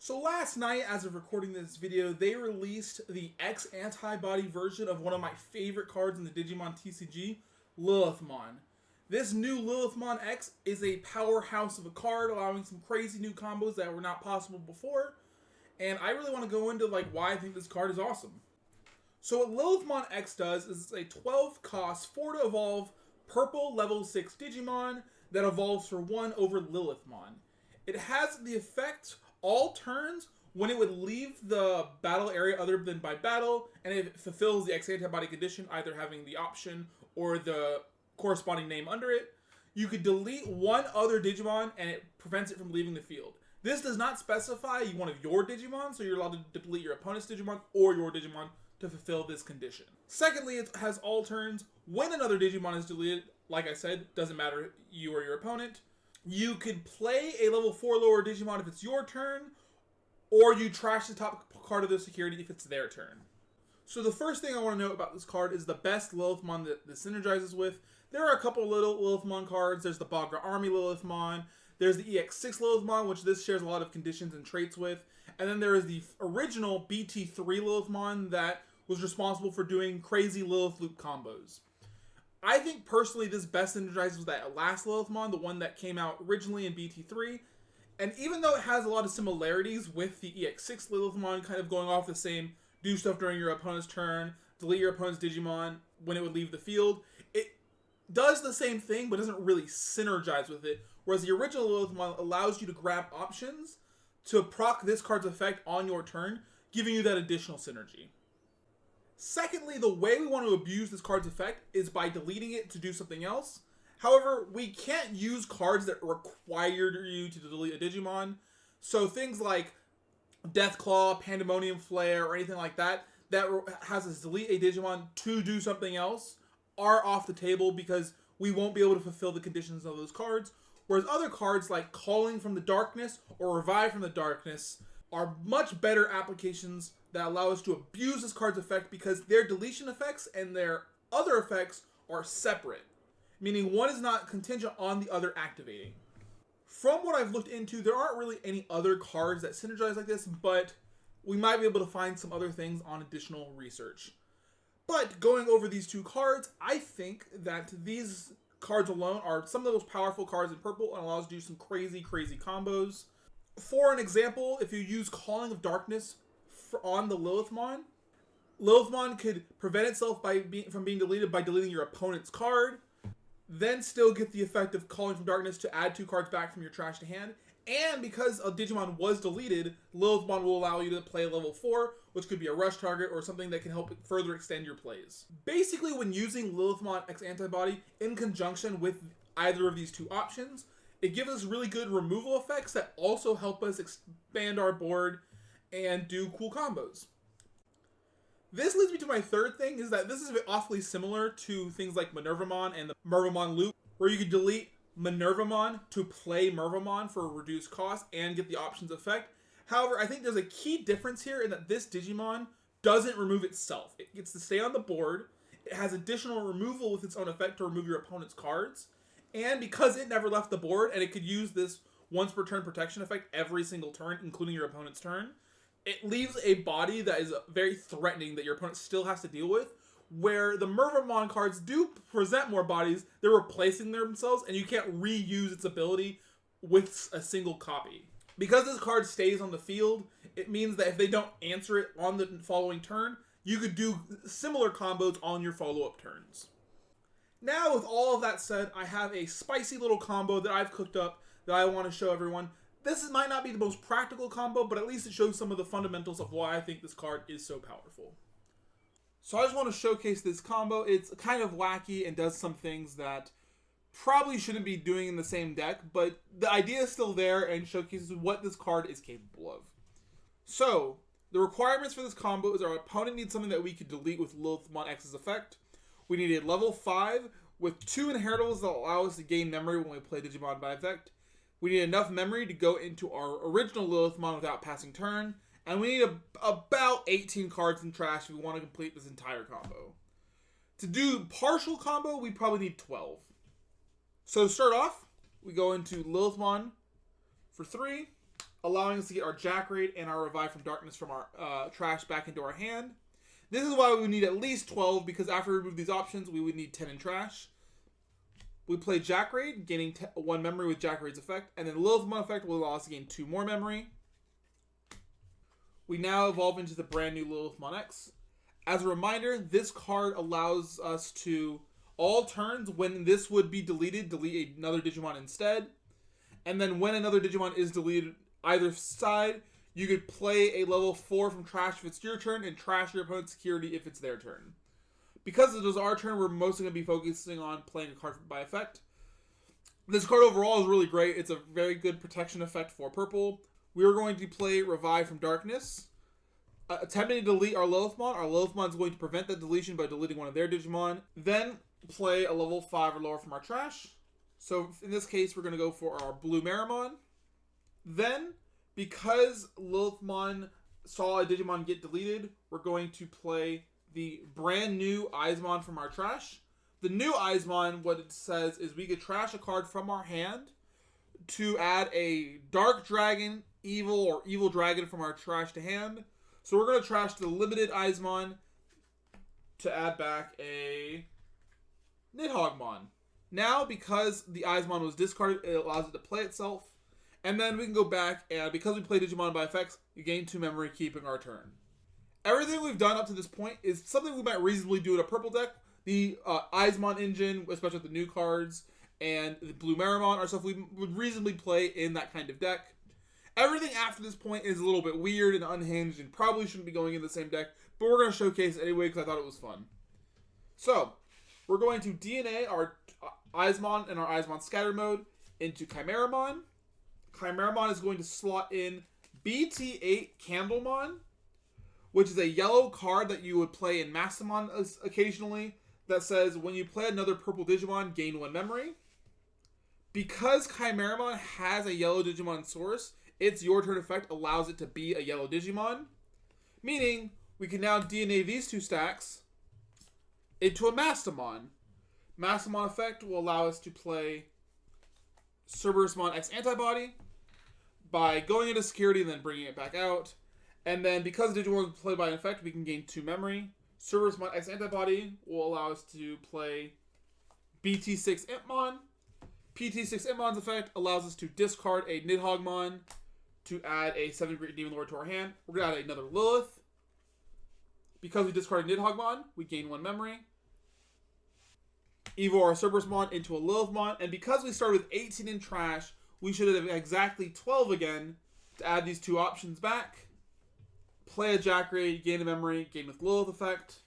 So last night, as of recording this video, they released the X-antibody version of one of my favorite cards in the Digimon TCG, Lilithmon. This new Lilithmon X is a powerhouse of a card, allowing some crazy new combos that were not possible before. And I really want to go into why I think this card is awesome. So what Lilithmon X does is it's a 12 cost 4 to evolve purple level 6 Digimon that evolves for 1 over Lilithmon. It has the effect all turns when it would leave the battle area other than by battle, and it fulfills the X-antibody condition, either having the option or the corresponding name under it. You could delete one other Digimon and it prevents it from leaving the field. This does not specify one of your Digimon, so you're allowed to delete your opponent's Digimon or your Digimon to fulfill this condition. Secondly, it has all turns. When another Digimon is deleted, like I said, doesn't matter you or your opponent. You could play a level 4 lower Digimon if it's your turn, or you trash the top card of the security if it's their turn. So the first thing I want to note about this card is the best Lilithmon that this synergizes with. There are a couple of little Lilithmon cards. There's the Bagra Army Lilithmon. There's the EX6 Lilithmon, which this shares a lot of conditions and traits with. And then there is the original BT3 Lilithmon that was responsible for doing crazy Lilith loop combos. I think personally this best synergizes with that last Lilithmon, the one that came out originally in BT3. And even though it has a lot of similarities with the EX6 Lilithmon, kind of going off the same, do stuff during your opponent's turn, delete your opponent's Digimon when it would leave the field, it does the same thing but doesn't really synergize with it. Whereas the original Lilithmon allows you to grab options to proc this card's effect on your turn, giving you that additional synergy. Secondly, the way we want to abuse this card's effect is by deleting it to do something else. However, we can't use cards that require you to delete a Digimon. So things like Deathclaw, Pandemonium Flare, or anything like that has us delete a Digimon to do something else are off the table because we won't be able to fulfill the conditions of those cards. Whereas other cards like Calling from the Darkness or Revive from the Darkness are much better applications that allow us to abuse this card's effect because their deletion effects and their other effects are separate, meaning one is not contingent on the other activating. From what I've looked into, there aren't really any other cards that synergize like this, but we might be able to find some other things on additional research. But going over these two cards, I think that these cards alone are some of the most powerful cards in purple and allows us to do some crazy combos. For an example, if you use Calling of Darkness on the Lilithmon, Lilithmon could prevent itself from being deleted by deleting your opponent's card, then still get the effect of Calling from Darkness to add 2 cards back from your trash to hand. And because a Digimon was deleted, Lilithmon will allow you to play level 4, which could be a rush target or something that can help further extend your plays. Basically, when using Lilithmon X-antibody in conjunction with either of these two options, it gives us really good removal effects that also help us expand our board and do cool combos. This leads me to my third thing, is that this is awfully similar to things like Minervamon and the Mervamon loop, where you could delete Minervamon to play Mervamon for a reduced cost and get the options effect. However, I think there's a key difference here in that this Digimon doesn't remove itself. It gets to stay on the board, it has additional removal with its own effect to remove your opponent's cards, and because it never left the board and it could use this once per turn protection effect every single turn, including your opponent's turn, it leaves a body that is very threatening that your opponent still has to deal with, where the Mervamon cards do present more bodies, they're replacing themselves, and you can't reuse its ability with a single copy. Because this card stays on the field, it means that if they don't answer it on the following turn, you could do similar combos on your follow-up turns. Now, with all of that said, I have a spicy little combo that I've cooked up that I want to show everyone. This might not be the most practical combo, but at least it shows some of the fundamentals of why I think this card is so powerful. So I just want to showcase this combo. It's kind of wacky and does some things that probably shouldn't be doing in the same deck, but the idea is still there and showcases what this card is capable of. So, the requirements for this combo is our opponent needs something that we could delete with Lilithmon X's effect. We need a level 5 with 2 inheritables that allow us to gain memory when we play Digimon by effect. We need enough memory to go into our original Lilithmon without passing turn. And we need about 18 cards in trash if we want to complete this entire combo. To do partial combo, we probably need 12. So to start off, we go into Lilithmon for 3. allowing us to get our Jack Raid and our Revive from Darkness from our trash back into our hand. This is why we would need at least 12, because after we remove these options, we would need 10 in trash. We play Jack Raid, gaining 1 memory with Jack Raid's effect, and then Lilithmon effect will allow us to gain 2 more memory. We now evolve into the brand new Lilithmon X. As a reminder, this card allows us to, all turns, when this would be deleted, delete another Digimon instead. And then when another Digimon is deleted either side, you could play a level 4 from trash if it's your turn, and trash your opponent's security if it's their turn. Because it was our turn, we're mostly going to be focusing on playing a card by effect. This card overall is really great. It's a very good protection effect for purple. We are going to play Revive from Darkness. Attempting to delete our Lilithmon. Our Lilithmon is going to prevent that deletion by deleting one of their Digimon. Then play a level 5 or lower from our trash. So in this case, we're going to go for our blue Mamon. Then, because Lilithmon saw a Digimon get deleted, we're going to play the brand new Eismon from our trash. The new Eismon, what it says is we could trash a card from our hand to add a Dark Dragon, Evil, or Evil Dragon from our trash to hand. So we're going to trash the limited Eismon to add back a Nidhoggmon. Now, because the Eismon was discarded, it allows it to play itself. And then we can go back, and because we play Digimon by effects, you gain 2 memory, keeping our turn. Everything we've done up to this point is something we might reasonably do in a purple deck. The Eismon engine, especially with the new cards, and the blue Mamon are stuff we would reasonably play in that kind of deck. Everything after this point is a little bit weird and unhinged and probably shouldn't be going in the same deck, but we're going to showcase it anyway because I thought it was fun. So, we're going to DNA our Eismon and our Eismon Scatter Mode into Chimeramon. Chimeramon is going to slot in BT8 Candlemon, which is a yellow card that you would play in Mastamon occasionally that says, when you play another purple Digimon, gain 1 memory. Because Chimeramon has a yellow Digimon source, its Your Turn effect allows it to be a yellow Digimon. Meaning, we can now DNA these 2 stacks into a Mastamon. Mastamon effect will allow us to play Lilithmon X-antibody by going into security and then bringing it back out. And then, because Digimon is played by an effect, we can gain 2 memory. Lilithmon X-antibody will allow us to play BT6 Impmon. PT6 Impmon's effect allows us to discard a Nidhoggmon to add a 7 Great Demon Lord to our hand. We're going to add another Lilith. Because we discarded Nidhoggmon, we gain 1 memory. Evo our Cerberusmon into a Lilithmon. And because we started with 18 in trash, we should have exactly 12 again to add these 2 options back. Play a Jack Raid, gain a memory, gain with Lilith effect.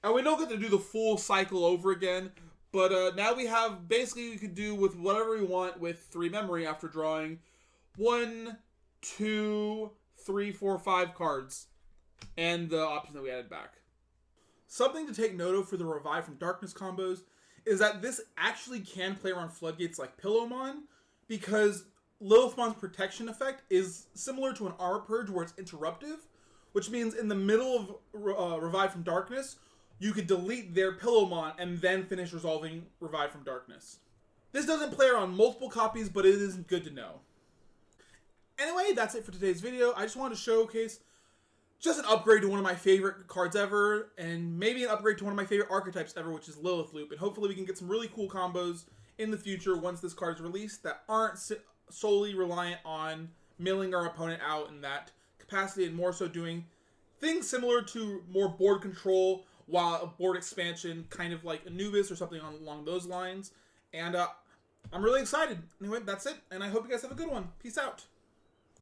And we don't get to do the full cycle over again, but now we have, basically we could do with whatever we want with 3 memory after drawing 1, 2, 3, 4, 5 cards. And the option that we added back. Something to take note of for the Revive from Darkness combos is that this actually can play around floodgates like Pillowmon, because Lilithmon's protection effect is similar to an Aura Purge where it's interruptive, which means in the middle of Revive from Darkness, you could delete their Pillowmon and then finish resolving Revive from Darkness. This doesn't play around multiple copies, but it is good to know. Anyway, that's it for today's video. I just wanted to showcase just an upgrade to one of my favorite cards ever, and maybe an upgrade to one of my favorite archetypes ever, which is Lilith Loop. And hopefully we can get some really cool combos in the future once this card is released that aren't solely reliant on milling our opponent out in that capacity, and more so doing things similar to more board control while a board expansion, kind of like Anubis or something along those lines. And I'm really excited. Anyway, that's it, and I hope you guys have a good one. Peace out.